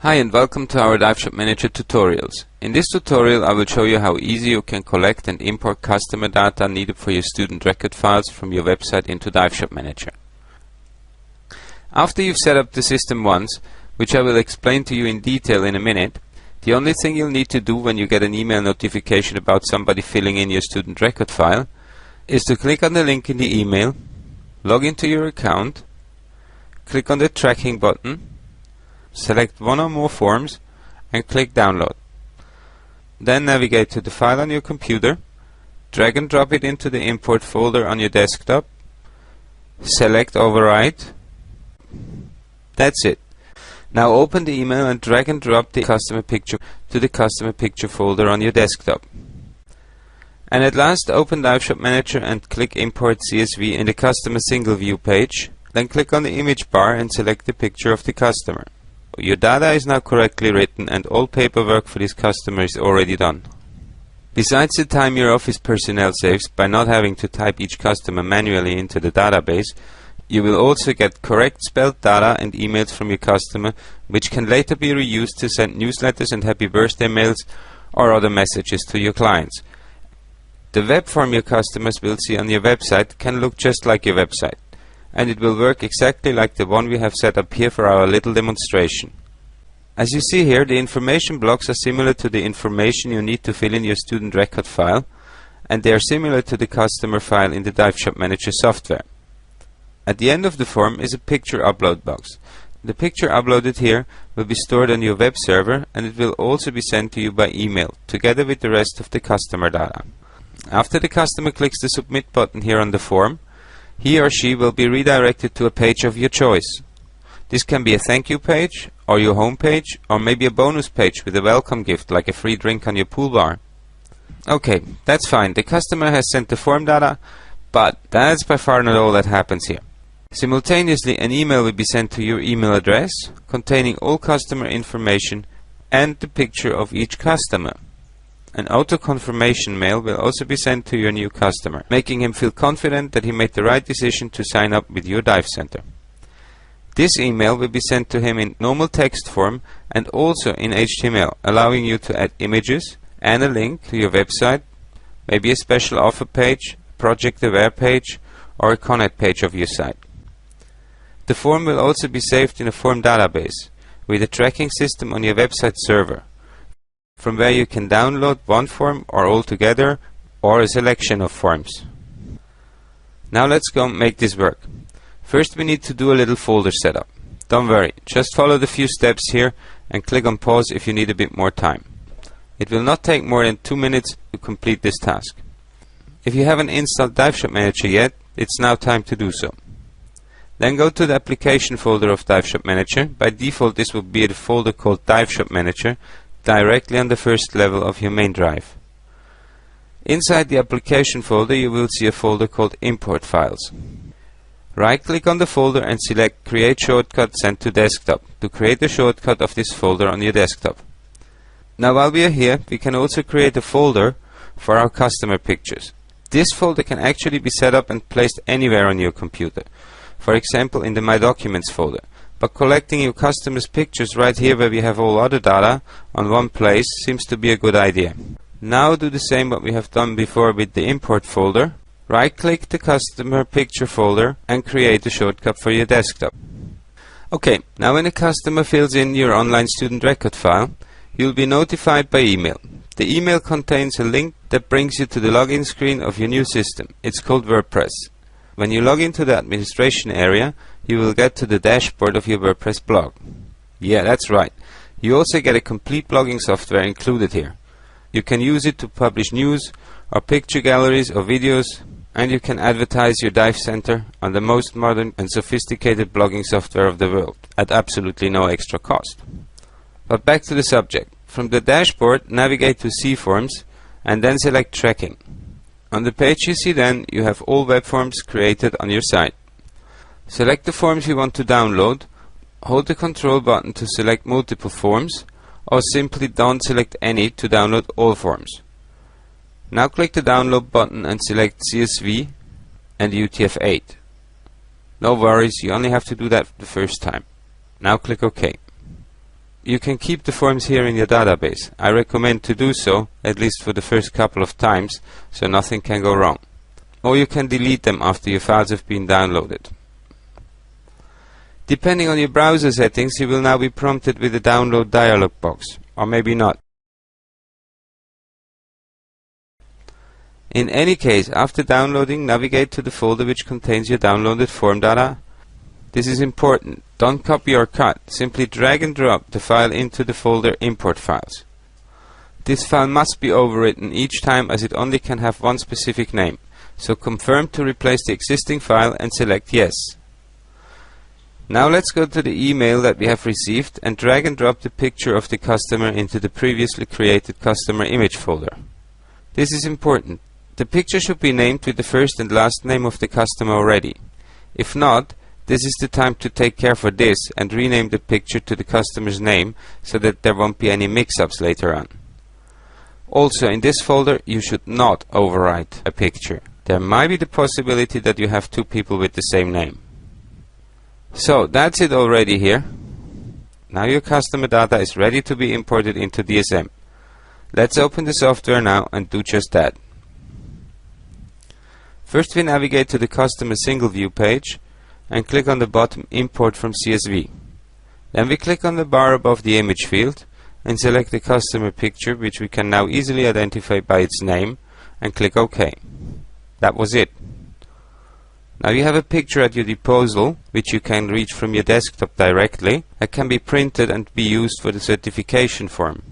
Hi and welcome to our DiveShopManager tutorials. In this tutorial I will show you how easy you can collect and import customer data needed for your student record files from your website into DiveShopManager. After you've set up the system once, which I will explain to you in detail in a minute, the only thing you'll need to do when you get an email notification about somebody filling in your student record file is to click on the link in the email, log into your account, click on the tracking button, select one or more forms and click download. Then navigate to the file on your computer, drag and drop it into the import folder on your desktop, select overwrite. That's it. Now open the email and drag and drop the customer picture to the customer picture folder on your desktop. And at last open DiveShopManager and click import CSV in the customer single view page. Then click on the image bar and select the picture of the customer. Your data is now correctly written and all paperwork for this customer is already done. Besides the time your office personnel saves by not having to type each customer manually into the database, you will also get correct spelled data and emails from your customer, which can later be reused to send newsletters and happy birthday mails or other messages to your clients. The web form your customers will see on your website can look just like your website, and it will work exactly like the one we have set up here for our little demonstration. As you see here, the information blocks are similar to the information you need to fill in your student record file, and they are similar to the customer file in the DiveShopManager software. At the end of the form is a picture upload box. The picture uploaded here will be stored on your web server, and it will also be sent to you by email, together with the rest of the customer data. After the customer clicks the submit button here on the form, he or she will be redirected to a page of your choice. This can be a thank you page, or your home page, or maybe a bonus page with a welcome gift like a free drink on your pool bar. Okay, that's fine. The customer has sent the form data, but that's by far not all that happens here. Simultaneously, an email will be sent to your email address containing all customer information and the picture of each customer. An auto-confirmation mail will also be sent to your new customer, making him feel confident that he made the right decision to sign up with your Dive Center. This email will be sent to him in normal text form and also in HTML, allowing you to add images and a link to your website, maybe a special offer page, project aware page, or a connect page of your site. The form will also be saved in a form database with a tracking system on your website server, from where you can download one form or all together or a selection of forms. Now let's go and make this work. First we need to do a little folder setup. Don't worry, just follow the few steps here and click on pause if you need a bit more time. It will not take more than 2 minutes to complete this task. If you haven't installed DiveShopManager yet, it's now time to do so. Then go to the application folder of DiveShopManager. By default this will be the folder called DiveShopManager, directly on the first level of your main drive. Inside the application folder you will see a folder called Import Files. Right click on the folder and select Create Shortcut Send to Desktop to create a shortcut of this folder on your desktop. Now while we are here, we can also create a folder for our customer pictures. This folder can actually be set up and placed anywhere on your computer, for example in the My Documents folder. But collecting your customers' pictures right here where we have all other data on one place seems to be a good idea. Now do the same what we have done before with the import folder. Right click the customer picture folder and create a shortcut for your desktop. Okay, now when a customer fills in your online student record file, you'll be notified by email. The email contains a link that brings you to the login screen of your new system. It's called WordPress. When you log into the administration area, you will get to the dashboard of your WordPress blog. Yeah, that's right. You also get a complete blogging software included here. You can use it to publish news or picture galleries or videos, and you can advertise your Dive Center on the most modern and sophisticated blogging software of the world at absolutely no extra cost. But back to the subject. From the dashboard, navigate to See Forms and then select Tracking. On the page you see then, you have all web forms created on your site. Select the forms you want to download, hold the control button to select multiple forms, or simply don't select any to download all forms. Now click the download button and select CSV and UTF-8. No worries, you only have to do that the first time. Now click OK. you can keep the forms here in your database. I recommend to do so, at least for the first couple of times, so nothing can go wrong. Or you can delete them after your files have been downloaded. Depending on your browser settings, you will now be prompted with a download dialog box, or maybe not. In any case, after downloading, navigate to the folder which contains your downloaded form data. This is important. Don't copy or cut. Simply drag and drop the file into the folder Import Files. This file must be overwritten each time, as it only can have one specific name. So confirm to replace the existing file and select Yes. Now let's go to the email that we have received and drag and drop the picture of the customer into the previously created customer image folder. This is important. The picture should be named with the first and last name of the customer already. If not, this is the time to take care for this and rename the picture to the customer's name so that there won't be any mix-ups later on. Also, in this folder, you should not overwrite a picture. There might be the possibility that you have two people with the same name. So, that's it already here. Now your customer data is ready to be imported into DSM. Let's open the software now and do just that. First we navigate to the customer single view page and click on the bottom Import from CSV. Then we click on the bar above the image field and select the customer picture, which we can now easily identify by its name, and click OK. That was it. Now you have a picture at your disposal, which you can reach from your desktop directly, that can be printed and be used for the certification form.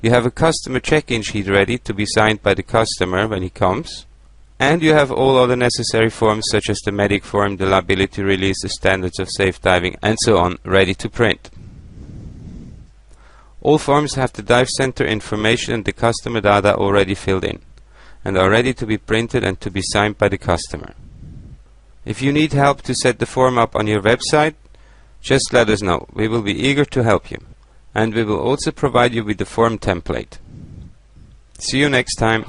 You have a customer check-in sheet ready to be signed by the customer when he comes, and you have all other necessary forms such as the medic form, the liability release, the standards of safe diving, and so on, ready to print. All forms have the dive center information and the customer data already filled in, and are ready to be printed and to be signed by the customer. If you need help to set the form up on your website, just let us know. We will be eager to help you, and we will also provide you with the form template. See you next time.